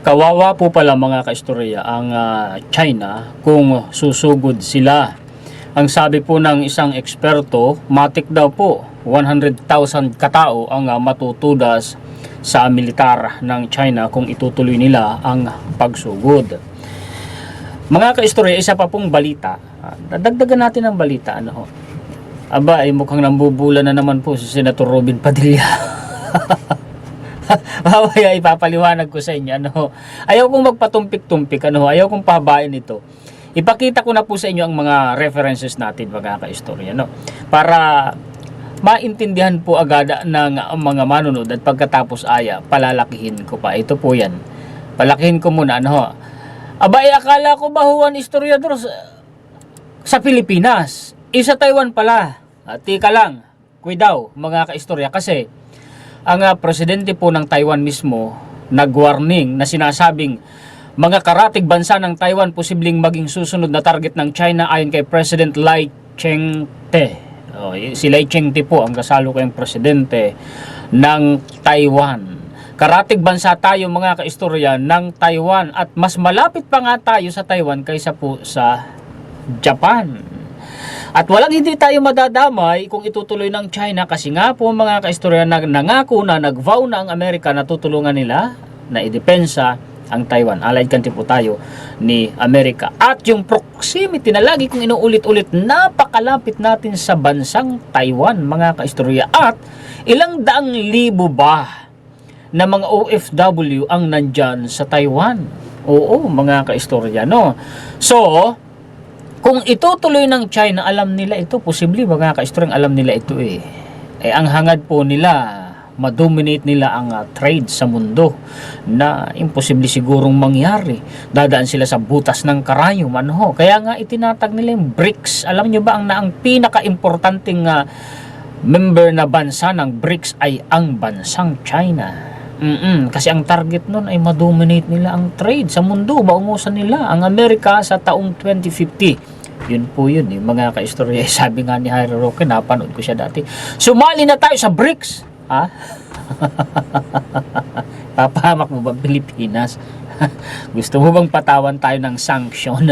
Kawawa po pala mga kaistorya ang China kung susugod sila. Ang sabi po ng isang eksperto, matik daw po 100,000 katao ang matutudas sa militar ng China kung itutuloy nila ang pagsugod. Mga kaistorya, isa pa pong balita. Dagdagan natin ang balita. Aba, ay mukhang nambubula na naman po si Senator Robin Padilla. Mamaya ipapaliwanag ko sa inyo. Ayaw kong magpatumpik-tumpik. Ayaw kong pahabain ito. Ipakita ko na po sa inyo ang mga references natin, mga kaistorya. Para maintindihan po agad ng mga manunod at pagkatapos palalakihin ko pa. Ito po yan. Palakihin ko muna. Aba, akala ko bahuan historiador sa Pilipinas. Sa Taiwan pala. Tika lang. Kuidaw, mga kaistorya. Kasi ang presidente po ng Taiwan mismo nag-warning na sinasabing mga karatig bansa ng Taiwan posibleng maging susunod na target ng China ayon kay President Lai Ching-te. Si Lai Ching-te po ang kasalukuyang presidente ng Taiwan. Karatig bansa tayo mga kaistorya ng Taiwan at mas malapit pa nga tayo sa Taiwan kaysa po sa Japan. At walang hindi tayo madadamay kung itutuloy ng China kasi nga po mga kaistorya nangako na nag-vow na ang Amerika na tutulungan nila na idepensa ang Taiwan. Allied country po tayo ni Amerika. At yung proximity na lagi kong inuulit-ulit, napakalapit natin sa bansang Taiwan mga kaistorya. At ilang daang libo ba na mga OFW ang nandyan sa Taiwan? Oo mga kaistorya, So, kung itutuloy ng China, alam nila ito, posible mga kaistorya, alam nila ito ang hangad po nila, madominate nila ang trade sa mundo na imposible sigurong mangyari. Dadaan sila sa butas ng karayom. Kaya nga itinatag nila yung BRICS. Alam nyo ba ang pinaka-importanting member na bansa ng BRICS ay ang bansang China. Kasi ang target nun ay madominate nila ang trade sa mundo. Maungusan nila ang Amerika sa taong 2050. Yun po yun mga kaistorya. Sabi nga ni Harry Roque, napanood ko siya dati, sumali na tayo sa BRICS. Papahamak mo ba Pilipinas? Gusto mo bang patawan tayo ng sanction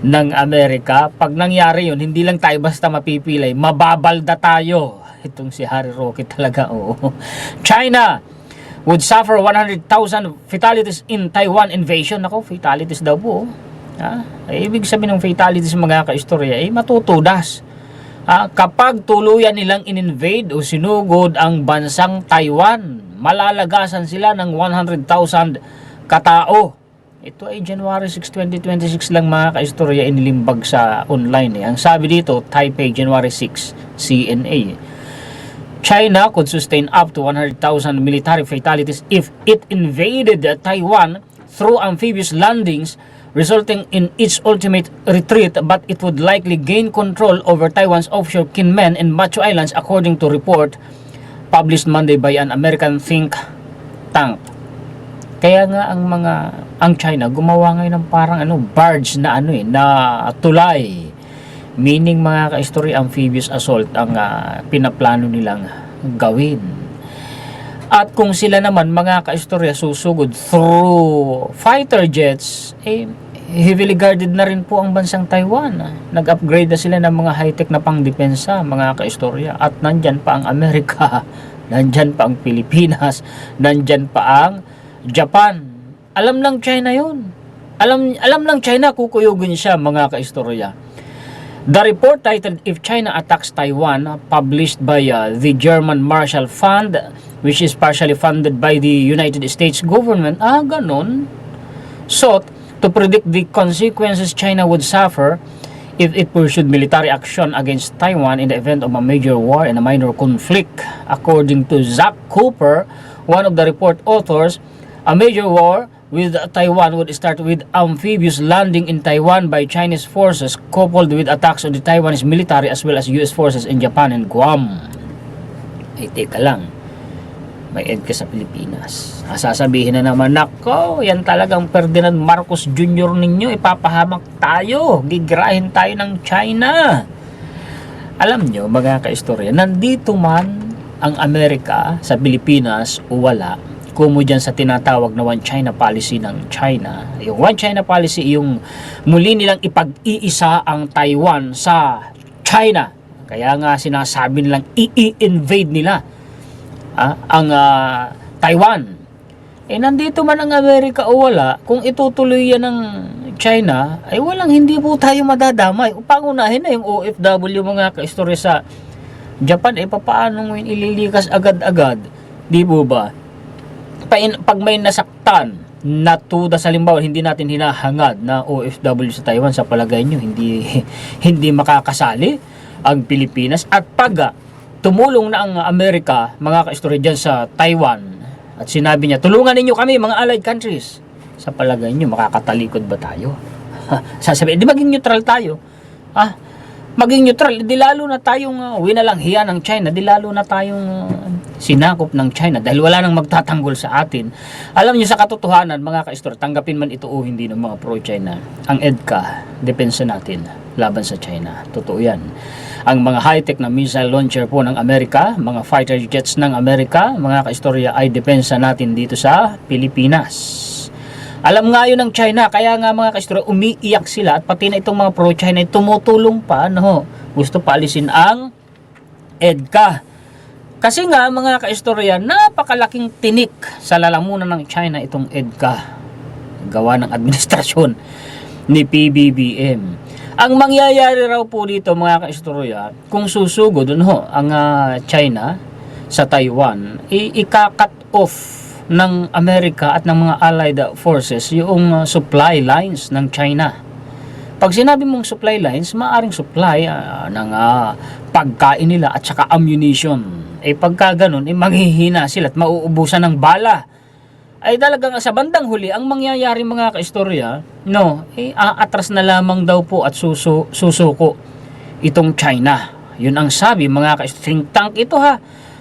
ng Amerika? Pag nangyari yun, hindi lang tayo basta mapipilay, mababalda tayo. Itong si Harry Roque talaga, China would suffer 100,000 fatalities in Taiwan invasion. Fatalities daw po. Ibig sabihin ng fatalities mga kaistorya, matutudas. Kapag tuluyan nilang in-invade o sinugod ang bansang Taiwan, malalagasan sila ng 100,000 katao. Ito ay January 6, 2026 lang mga kaistorya, inilimbag sa online. Ang sabi dito, Taipei, January 6, CNA. China could sustain up to 100,000 military fatalities if it invaded Taiwan through amphibious landings, resulting in its ultimate retreat, but it would likely gain control over Taiwan's offshore Kinmen and Machu Islands, according to report published Monday by an American think tank. Kaya nga ang China gumawa ngayon ng parang barge na na tulay. Meaning mga kaistorya, amphibious assault ang pinaplano nilang gawin. At kung sila naman mga kaistorya susugod through fighter jets, heavily guarded na rin po ang bansang Taiwan. Nag-upgrade na sila ng mga high-tech na pangdepensa mga kaistorya. At nandyan pa ang Amerika, nandyan pa ang Pilipinas, nandyan pa ang Japan. Alam ng China yun. Alam ng China, kukuyugin siya mga kaistorya. The report titled If China Attacks Taiwan, published by the German Marshall Fund, which is partially funded by the United States government, ganon, sought to predict the consequences China would suffer if it pursued military action against Taiwan in the event of a major war and a minor conflict. According to Zach Cooper, one of the report authors, a major war with Taiwan would start with amphibious landing in Taiwan by Chinese forces, coupled with attacks on the Taiwanese military as well as US forces in Japan and Guam. Teka lang, may ed ka sa Pilipinas. Sasabihin na naman, nako, yan talagang Ferdinand Marcos Jr. ninyo, ipapahamak tayo, gigrahin tayo ng China. Alam nyo mga kaistorya, nandito man ang Amerika sa Pilipinas o wala, kumo dyan sa tinatawag na One China policy ng China. Yung One China policy, yung muli nilang ipag-iisa ang Taiwan sa China. Kaya nga sinasabi nilang i-invade nila ang Taiwan. Nandito man ang Amerika o wala, kung itutuloy yan ng China, ay walang hindi po tayo madadamay. Pangunahin na yung OFW mga kaistorya sa Japan, papaano mo ililikas agad-agad? Di po ba? Pag may nasaktan na tuda sa halimbawa, hindi natin hinahangad na OFW sa Taiwan, sa palagay nyo, hindi makakasali ang Pilipinas. At pag tumulong na ang Amerika, mga kaistorya dyan sa Taiwan, at sinabi niya, tulungan ninyo kami, mga allied countries, sa palagay nyo, makakatalikod ba tayo? Sasabihin, di maging neutral tayo. Maging neutral, di lalo na tayong winalang hiya ng China, di lalo na tayong sinakop ng China dahil wala nang magtatanggol sa atin. Alam niyo sa katotohanan, mga kaistor, tanggapin man ito o hindi ng mga pro-China, ang EDCA, depensa natin laban sa China. Totoo yan. Ang mga high-tech na missile launcher po ng Amerika, mga fighter jets ng Amerika, mga kaistorya, ay depensa natin dito sa Pilipinas. Alam nga yun ng China, kaya nga mga kaistorya, umiiyak sila at pati na itong mga pro-China ay tumutulong pa, gusto paalisin ang EDCA. Kasi nga mga kaistorya, napakalaking tinik sa lalamunan ng China itong EDCA, gawa ng administrasyon ni PBBM. Ang mangyayari raw po dito mga kaistorya, kung susugod ang China sa Taiwan, ika-cut off ng Amerika at ng mga allied forces yung supply lines ng China. Pag sinabi mong supply lines, maaring supply ng pagkain nila at saka ammunition. Pagka ganun, maghihina sila at mauubusan ng bala. Ay talagang sa bandang huli, ang mangyayari mga kaistorya, aatras na lamang daw po at susuko itong China. Yun ang sabi mga kaistorya. Think tank ito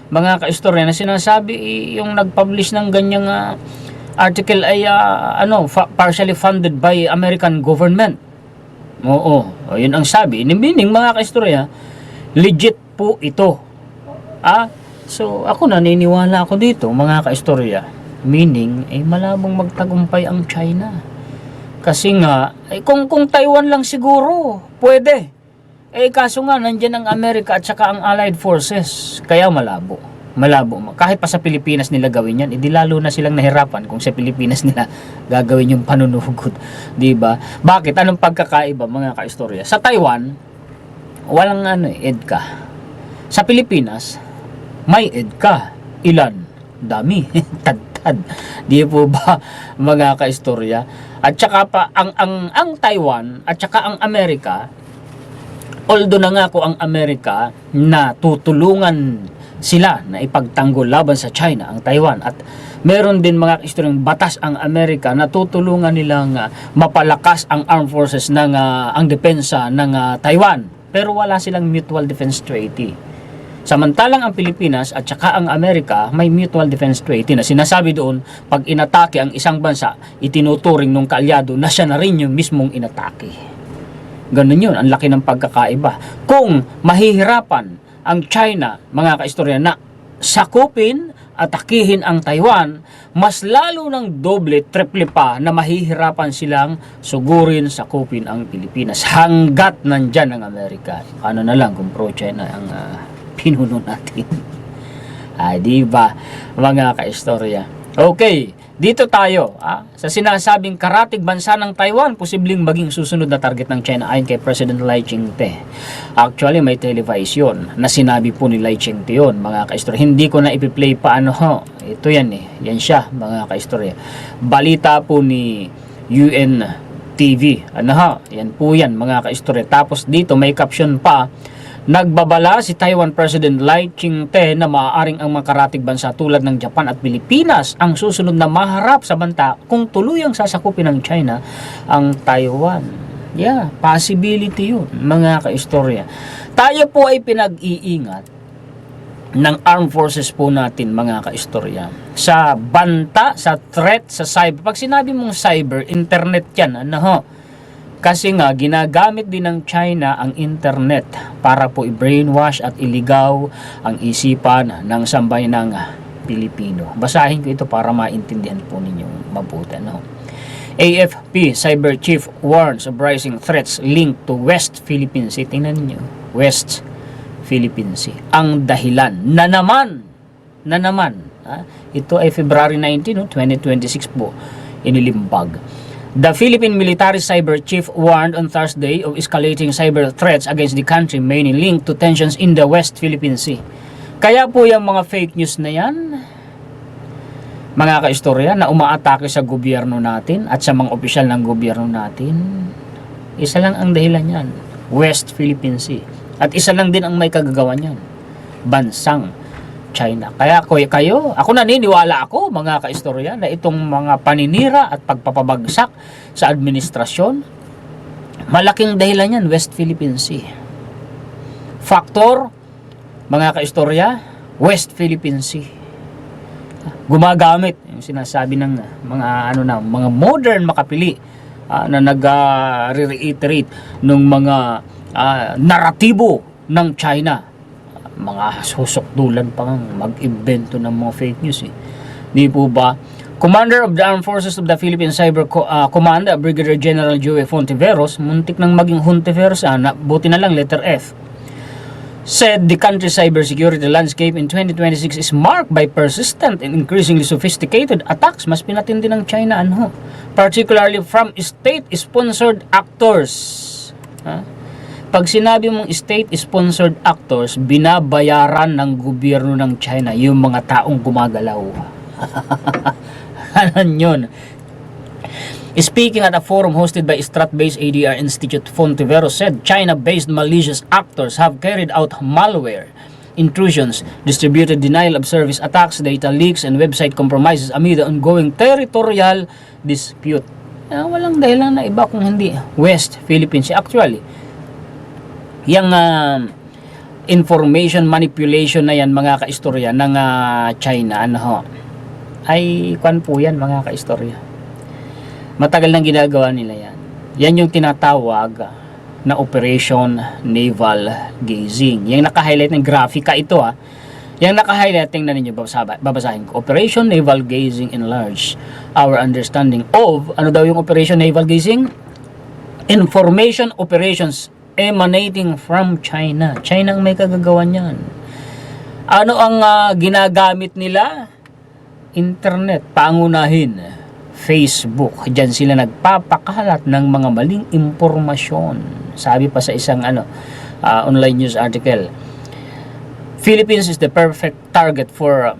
mga kaistorya na sinasabi, yung nag-publish ng ganyang article ay partially funded by American government. Yun ang sabi. Meaning mga kaistorya, legit po ito. So ako naniniwala ako dito mga kaistorya. Meaning, malabong magtagumpay ang China. Kasi nga, kung Taiwan lang siguro, pwede. Kaso nga, nandyan ang Amerika at saka ang Allied Forces. Kaya malabo. Kahit pa sa Pilipinas nila gawin yan, di lalo na silang nahirapan kung sa Pilipinas nila gagawin yung panunugod. Diba? Bakit? Anong pagkakaiba mga kaistorya? Sa Taiwan, walang EDCA. Sa Pilipinas, may EDCA. Ilan? Dami. Tad. Di po ba mga kaistorya? At saka pa, ang Taiwan at saka ang Amerika, although nangako ang Amerika na tutulungan sila na ipagtanggol laban sa China ang Taiwan, at meron din mga istoryang batas ang Amerika na tutulungan nilang mapalakas ang armed forces ng ang depensa ng Taiwan, pero wala silang mutual defense treaty. Samantalang ang Pilipinas at saka ang Amerika may mutual defense treaty na sinasabi doon, pag inatake ang isang bansa, itinuturing ng kaalyado na siya na rin yung mismong inatake. Ganun yun, ang laki ng pagkakaiba. Kung mahihirapan ang China, mga kaistorya, na sakupin, atakihin ang Taiwan, mas lalo ng doble, triple pa na mahihirapan silang sugurin, sakupin ang Pilipinas hanggat nandyan ang Amerika. Ano na lang kung pro-China ang pinuno natin. Diba, mga kaistorya? Okay, dito tayo sa sinasabing karatig bansa ng Taiwan, posibleng maging susunod na target ng China ayon kay President Lai Ching-te. Actually, may televise yun na sinabi po ni Lai Ching-te yun, mga kaistorya. Hindi ko na ipi-play pa ito yan yan siya, mga kaistorya. Balita po ni UN TV. Yan po yan, mga kaistorya. Tapos dito may caption pa, nagbabala si Taiwan President Lai Ching-te na maaaring ang mga karatig bansa tulad ng Japan at Pilipinas ang susunod na maharap sa banta kung tuluyang sasakupin ng China ang Taiwan. Yeah, possibility yun, mga kaistorya. Tayo po ay pinag-iingat ng armed forces po natin, mga kaistorya, sa banta, sa threat, sa cyber. Pag sinabi mong cyber, internet yan, kasi nga, ginagamit din ng China ang internet para po i-brainwash at iligaw ang isipan ng sambayanang Pilipino. Basahin ko ito para maintindihan po ninyong mabuti. No? AFP Cyber Chief warns of rising threats linked to West Philippine Sea. Tingnan niyo, West Philippine Sea. Ang dahilan na naman. Ito ay February 19, 2026 po, inilimbag. The Philippine Military Cyber Chief warned on Thursday of escalating cyber threats against the country, mainly linked to tensions in the West Philippine Sea. Kaya po yung mga fake news na yan, mga kaistorya, na umaatake sa gobyerno natin at sa mga opisyal ng gobyerno natin, isa lang ang dahilan yan, West Philippine Sea. At isa lang din ang may kagagawa niyan, bansang China. Kaya ako naniniwala ako, mga kaistorya, na itong mga paninira at pagpapabagsak sa administrasyon, malaking dahilan yan, West Philippine Sea. Factor, mga kaistorya, West Philippine Sea. Gumagamit yung sinasabi ng mga modern makapili na nag-reiterate ng mga naratibo ng China. Mga susukdulan pa nga mag-invento ng mga fake news. Di po ba? Commander of the Armed Forces of the Philippine Cyber Command, Brigadier General Joey Fontiveros, muntik nang maging Hontiveros, buti na lang letter F, said the country's cybersecurity landscape in 2026 is marked by persistent and increasingly sophisticated attacks. Mas pinatindi ng China, particularly from state-sponsored actors. Pag sinabi mong state-sponsored actors, binabayaran ng gobyerno ng China yung mga taong gumagalaw. Ano yun? Speaking at a forum hosted by Strat-based ADR Institute, Fontiveros said China-based malicious actors have carried out malware intrusions, distributed denial of service attacks, data leaks, and website compromises amid the ongoing territorial dispute. Walang dahilan na iba kung hindi West Philippine Sea. Actually, yung information manipulation na yan, mga kaistorya ng China, ay kwan po yan, mga kaistorya. Matagal nang ginagawa nila yan. Yan yung tinatawag na Operation Naval Gazing. Yung naka-highlight ng grafika ito Yung naka-highlight, tingnan ninyo, babasahin ko. Operation Naval Gazing enlarge our understanding of, ano daw yung Operation Naval Gazing? Information operations emanating from China. China ang may kagagawan yan. Ano ang ginagamit nila? Internet, pangunahin. Facebook, diyan sila nagpapakalat ng mga maling impormasyon. Sabi pa sa isang online news article, Philippines is the perfect target for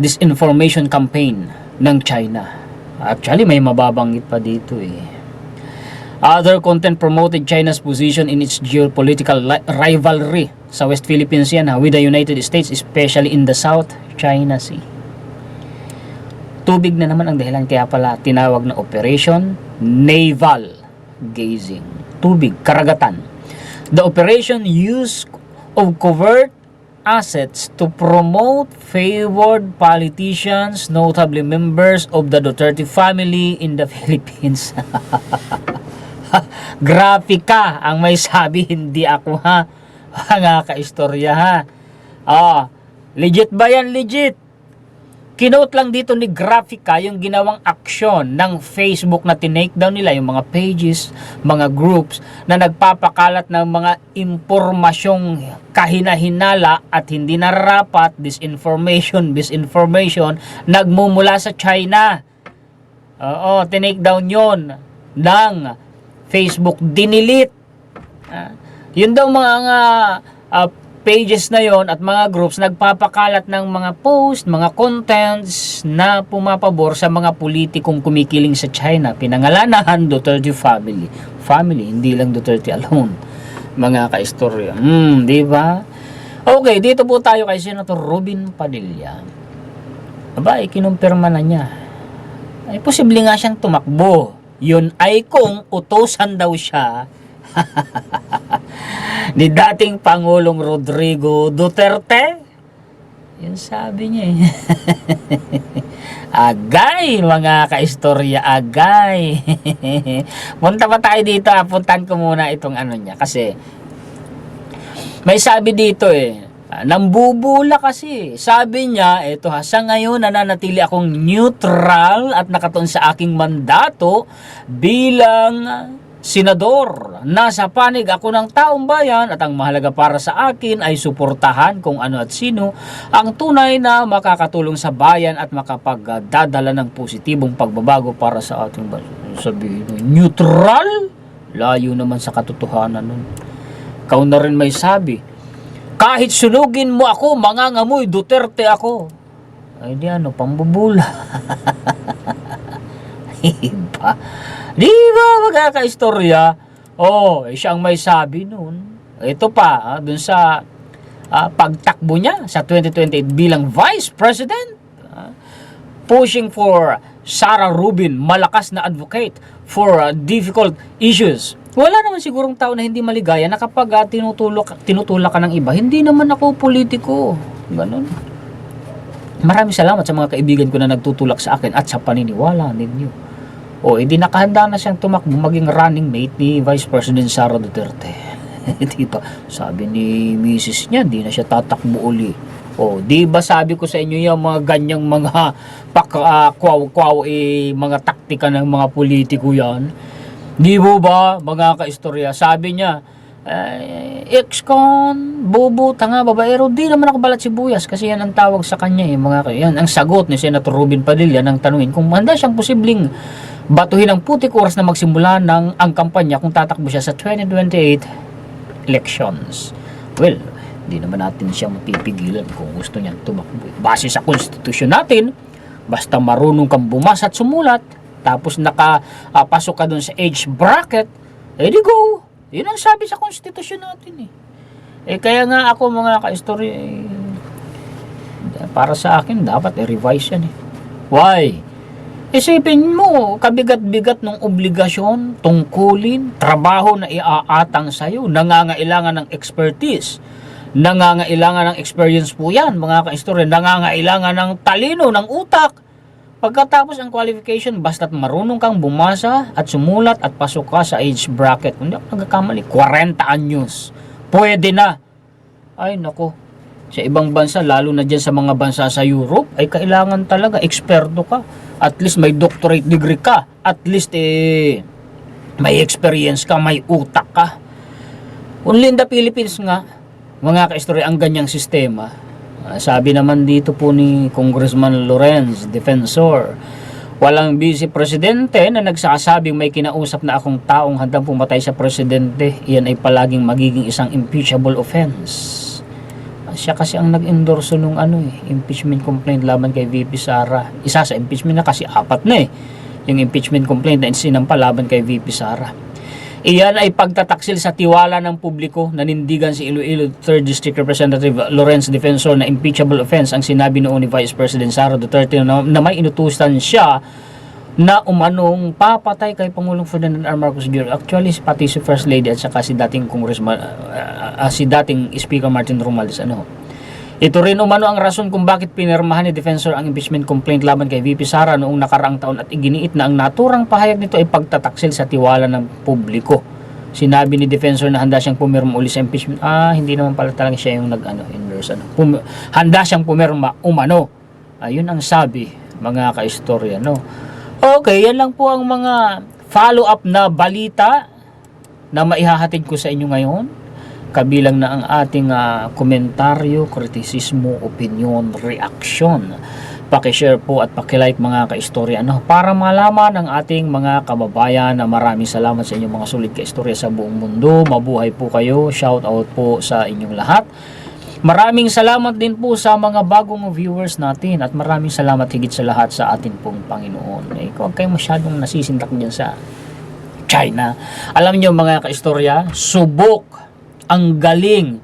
disinformation campaign ng China. Actually, may mababanggit pa dito Other content promoted China's position in its geopolitical rivalry sa West Philippine Sea with the United States, especially in the South China Sea. Tubig na naman ang dahilan, kaya pala tinawag na Operation Naval Gazing. Tubig, karagatan. The operation used of covert assets to promote favored politicians, notably members of the Duterte family in the Philippines. Grafika ang may sabi, hindi ako mga kaistorya legit ba yan? Legit. Kinote lang dito ni Grafika yung ginawang aksyon ng Facebook na tinake down nila yung mga pages, mga groups na nagpapakalat ng mga impormasyong kahina-hinala at hindi nararapat, disinformation, nagmumula sa China. Tinake down yon ng Facebook, dinilit. Yun daw mga pages na yon at mga groups nagpapakalat ng mga post, mga contents na pumapabor sa mga politikong kumikiling sa China. Pinangalanahan Duterte family. Family, hindi lang Duterte alone. Mga kaistorya. Di ba? Okay, dito po tayo kay Senator Robin Padilla. Kinumpirma na niya. Ay, posible nga siyang tumakbo. Yun ay kung utusan daw siya ni dating Pangulong Rodrigo Duterte. Yun sabi niya Agay, mga kaistorya, agay. Punta pa tayo dito, puntan ko muna itong niya. Kasi may sabi dito Nambubula kasi. Sabi niya, eto ha, sa ngayon nananatili akong neutral at nakatuon sa aking mandato bilang senador. Nasa panig ako ng taong bayan at ang mahalaga para sa akin ay suportahan kung ano at sino ang tunay na makakatulong sa bayan at makapagdadala ng positibong pagbabago para sa ating bayan. Sabihin, neutral? Layo naman sa katotohanan nun. Ikaw na rin may sabi, kahit sunugin mo ako, mangangamoy, Duterte ako. Ay di ano, pambubula. Iba. Di ba magkakaistorya? Siya ang may sabi noon. Ito pa, dun sa pagtakbo niya sa 2028 bilang Vice President. Pushing for Sara Rubin, malakas na advocate for difficult issues. Wala naman sigurong tao na hindi maligaya na kapag tinutulak ka ng iba. Hindi naman ako politiko. Ganun. Maraming salamat sa mga kaibigan ko na nagtutulak sa akin at sa paniniwala ninyo. Edi nakahanda na siyang tumakbo maging running mate ni Vice President Sara Duterte. Diba? Sabi ni Mrs. niya, di na siya tatakbo uli. Di ba sabi ko sa inyo yung mga ganyang mga mga taktika ng mga politiko yan? Di mo ba, mga kaistorya? Sabi niya, ex-con, bobo, tanga, babaero, di naman ako balat sibuyas kasi yan ang tawag sa kanya. Yan ang sagot ni Senator Rubin Padilla nang tanungin kung handa siyang posibleng batuhin ang putik oras na magsimula ng ang kampanya kung tatakbo siya sa 2028 elections. Well, di naman natin siya mapipigilan kung gusto niyang tumakbo. Base sa konstitusyon natin, basta marunong kang bumasa at sumulat, tapos nakapasok ka dun sa age bracket, di go. Yun ang sabi sa konstitusyon natin kaya nga ako mga ka-istorya, para sa akin, dapat i-revise yan Why? Isipin mo, kabigat-bigat ng obligasyon, tungkulin, trabaho na iaatang sa'yo, nangangailangan ng expertise, nangangailangan ng experience po yan, mga ka-istorya, nangangailangan ng talino, ng utak. Pagkatapos ang qualification, basta't marunong kang bumasa at sumulat at pasok ka sa age bracket. Hindi ako nagkakamali, 40 anyos. Pwede na. Ay nako, sa ibang bansa, lalo na dyan sa mga bansa sa Europe, ay kailangan talaga, eksperto ka. At least may doctorate degree ka. At least may experience ka, may utak ka. Only in the Philippines nga, mga ka-istorya, ang ganyang sistema. Sabi naman dito po ni Congressman Lorenz, defensor, walang vice presidente na nagsasabing may kinausap na akong taong handang pumatay sa presidente. Iyan ay palaging magiging isang impeachable offense. Siya kasi ang nag-endorso nung impeachment complaint laban kay VP Sara. Isa sa impeachment na kasi 4 na yung impeachment complaint na sinampa laban kay VP Sara. Iyan ay pagtataksil sa tiwala ng publiko. Nanindigan si Iloilo 3rd District Representative Lorenz Defensor na impeachable offense ang sinabi noon ni Vice President Sara Duterte na may inutusan siya na umanong papatay kay Pangulong Ferdinand R. Marcos Jr. Actually, pati si First Lady at saka si dating Congressman, si dating Speaker Martin Romualdez. Ito rin umano ang rason kung bakit pinirmahan ni Defensor ang impeachment complaint laban kay VP Sara noong nakaraang taon at iginiit na ang naturang pahayag nito ay pagtataksil sa tiwala ng publiko. Sinabi ni Defensor na handa siyang pumirma uli sa impeachment. Hindi naman pala talaga siya yung endorse. Handa siyang pumirma umano. Ayun ang sabi, mga kaistorya, Okay, yan lang po ang mga follow-up na balita na maihahatid ko sa inyo ngayon. Kabilang na ang ating komentaryo, kritisismo, opinion, reaksyon. Paki-share po at paki-like mga kaistorya para malaman ng ating mga kababayan na maraming salamat sa inyong mga sulit kaistorya sa buong mundo. Mabuhay po kayo. Shout out po sa inyong lahat. Maraming salamat din po sa mga bagong viewers natin at maraming salamat higit sa lahat sa atin pong Panginoon. Huwag kayong masyadong nasisintak dyan sa China. Alam nyo mga kaistorya, subok ang galing,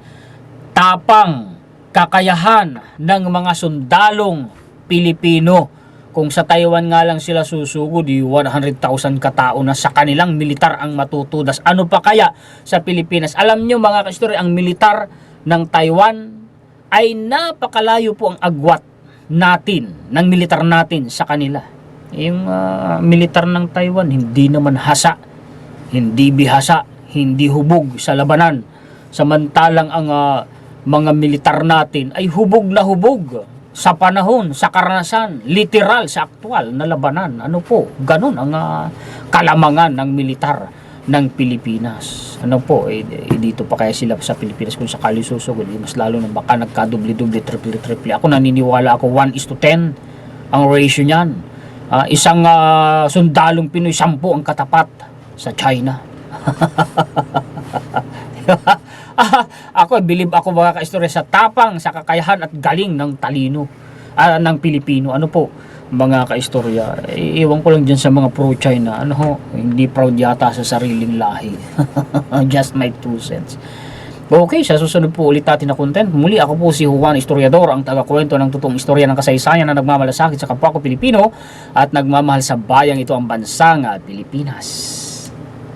tapang, kakayahan ng mga sundalong Pilipino. Kung sa Taiwan nga lang sila susugod, 100,000 katao na sa kanilang militar ang matutudas. Ano pa kaya sa Pilipinas? Alam nyo mga kaistorya, ang militar ng Taiwan ay napakalayo po ang agwat natin, ng militar natin sa kanila. Yung militar ng Taiwan, hindi naman hasa, hindi bihasa, hindi hubog sa labanan. Samantalang ang mga militar natin ay hubog na hubog sa panahon, sa karanasan, literal, sa aktual na labanan. Ano po, ganun ang kalamangan ng militar ng Pilipinas. Ano po, dito pa kaya sila sa Pilipinas kung sakali susugod, mas lalo na baka nagka-double-double, triple-triple. Ako naniniwala ako 1:10 ang ratio niyan. Isang sundalong Pinoy, 10 ang katapat sa China. Ako, believe ako mga kaistorya sa tapang, sa kakayahan at galing ng talino ng Pilipino. Ano po, mga kaistorya, iwan ko lang dyan sa mga pro-China, ano ho, hindi proud yata sa sariling lahi. Just my 2 cents. Okay, sa susunod po ulit natin na content. Muli, ako po si Juan Historiador, ang taga-kwento ng totoong istorya ng kasaysayan na nagmamalasakit sa kapwa ko Pilipino at nagmamahal sa bayang ito, ang bansang Pilipinas.